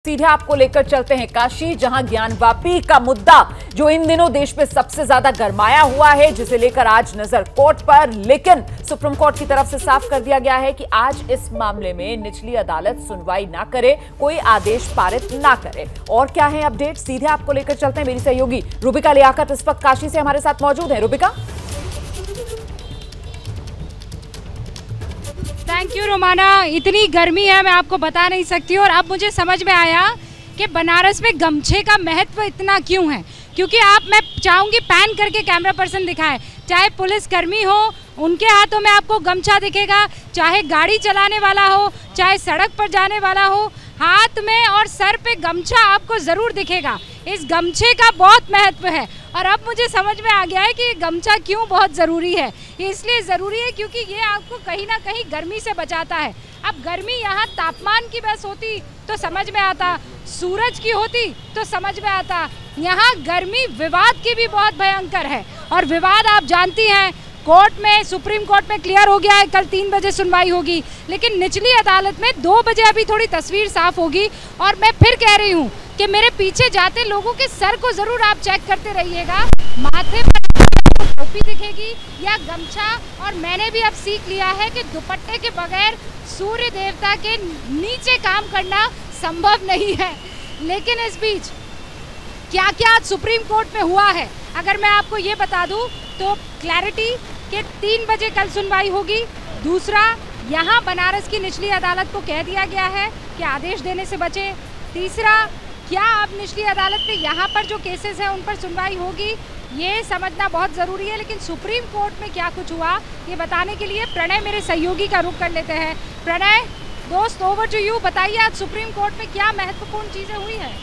सीधे आपको लेकर चलते हैं काशी, जहां ज्ञानवापी का मुद्दा जो इन दिनों देश में सबसे ज्यादा गरमाया हुआ है, जिसे लेकर आज नजर कोर्ट पर। लेकिन सुप्रीम कोर्ट की तरफ से साफ कर दिया गया है कि आज इस मामले में निचली अदालत सुनवाई ना करे, कोई आदेश पारित ना करे। और क्या है अपडेट, सीधे आपको लेकर चलते हैं। मेरी सहयोगी रूबिका लियाकत इस वक्त काशी से हमारे साथ मौजूद है। रूबिका। Thank you Romana. इतनी गर्मी है मैं आपको बता नहीं सकती। और अब मुझे समझ में आया कि बनारस में गमछे का महत्व इतना क्यों है, क्योंकि मैं चाहूंगी पैन करके कैमरा पर्सन दिखाए, चाहे पुलिस कर्मी हो उनके हाथों में आपको गमछा दिखेगा, चाहे गाड़ी चलाने वाला हो, चाहे सड़क पर जाने वाला हो, हाथ में और सर पे गमछा आपको जरूर दिखेगा। इस गमछे का बहुत महत्व है और अब मुझे समझ में आ गया है कि गमछा क्यों बहुत ज़रूरी है। ये इसलिए ज़रूरी है क्योंकि ये आपको कहीं ना कहीं गर्मी से बचाता है। अब गर्मी यहाँ तापमान की बस होती तो समझ में आता, सूरज की होती तो समझ में आता, यहाँ गर्मी विवाद की भी बहुत भयंकर है। और विवाद आप जानती हैं, कोर्ट में, सुप्रीम कोर्ट में क्लियर हो गया है, कल 3 बजे सुनवाई होगी, लेकिन निचली अदालत में 2 बजे अभी थोड़ी तस्वीर साफ होगी। और मैं फिर कह रही हूँ कि मेरे पीछे जाते लोगों के सर को जरूर आप चेक करते रहिएगा, माथे पर टोपी दिखेगी या गमछा। और मैंने भी अब सीख लिया है कि दुपट्टे के बगैर सूर्य देवता के नीचे काम करना संभव नहीं है। लेकिन इस बीच क्या क्या आज सुप्रीम कोर्ट में हुआ है, अगर मैं आपको ये बता दूं तो क्लैरिटी के 3 बजे कल सुनवाई होगी। दूसरा, यहाँ बनारस की निचली अदालत को कह दिया गया है कि आदेश देने से बचे। तीसरा, क्या अब निचली अदालत में यहाँ पर जो केसेस हैं उन पर सुनवाई होगी, ये समझना बहुत ज़रूरी है। लेकिन सुप्रीम कोर्ट में क्या कुछ हुआ ये बताने के लिए प्रणय मेरे सहयोगी का रुख कर लेते हैं। प्रणय दोस्त, ओवर टू यू। बताइए आज सुप्रीम कोर्ट में क्या महत्वपूर्ण चीज़ें हुई हैं।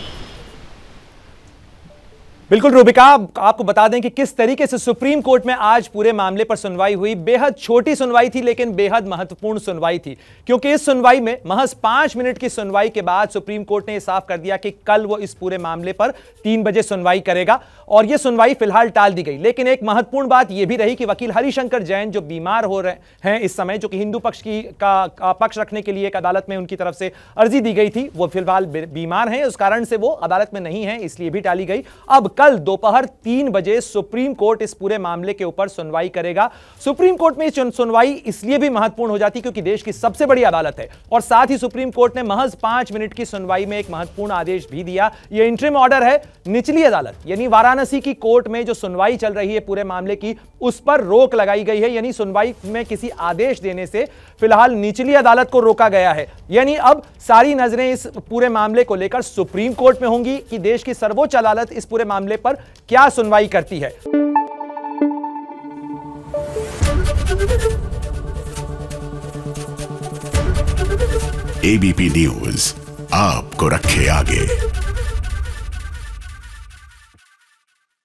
बिल्कुल रूबिका, आपको बता दें कि किस तरीके से सुप्रीम कोर्ट में आज पूरे मामले पर सुनवाई हुई। बेहद छोटी सुनवाई थी लेकिन बेहद महत्वपूर्ण सुनवाई थी, क्योंकि इस सुनवाई में महज 5 मिनट की सुनवाई के बाद सुप्रीम कोर्ट ने यह साफ कर दिया कि कल वो इस पूरे मामले पर 3 बजे सुनवाई करेगा और यह सुनवाई फिलहाल टाल दी गई। लेकिन एक महत्वपूर्ण बात यह भी रही कि वकील हरिशंकर जैन जो बीमार हो रहे हैं इस समय, जो कि हिंदू पक्ष का पक्ष रखने के लिए एक अदालत में उनकी तरफ से अर्जी दी गई थी, वो फिलहाल बीमार हैं, उस कारण से वो अदालत में नहीं है, इसलिए भी टाली गई। अब कल दोपहर 3 बजे सुप्रीम कोर्ट इस पूरे मामले के ऊपर सुनवाई करेगा। सुप्रीम कोर्ट में सुनवाई इसलिए भी महत्वपूर्ण हो जाती क्योंकि देश की सबसे बड़ी अदालत है और साथ ही सुप्रीम कोर्ट ने महज 5 मिनट की सुनवाई में एक महत्वपूर्ण आदेश भी दिया। यह इंटरिम ऑर्डर है। निचली अदालत यानी वाराणसी की कोर्ट में जो सुनवाई चल रही है पूरे मामले की, उस पर रोक लगाई गई है। यानी सुनवाई में किसी आदेश देने से फिलहाल निचली अदालत को रोका गया है। यानी अब सारी नजरें इस पूरे मामले को लेकर सुप्रीम कोर्ट में होंगी कि देश की सर्वोच्च अदालत इस पूरे मामले पर क्या सुनवाई करती है। एबीपी न्यूज आपको रखे आगे।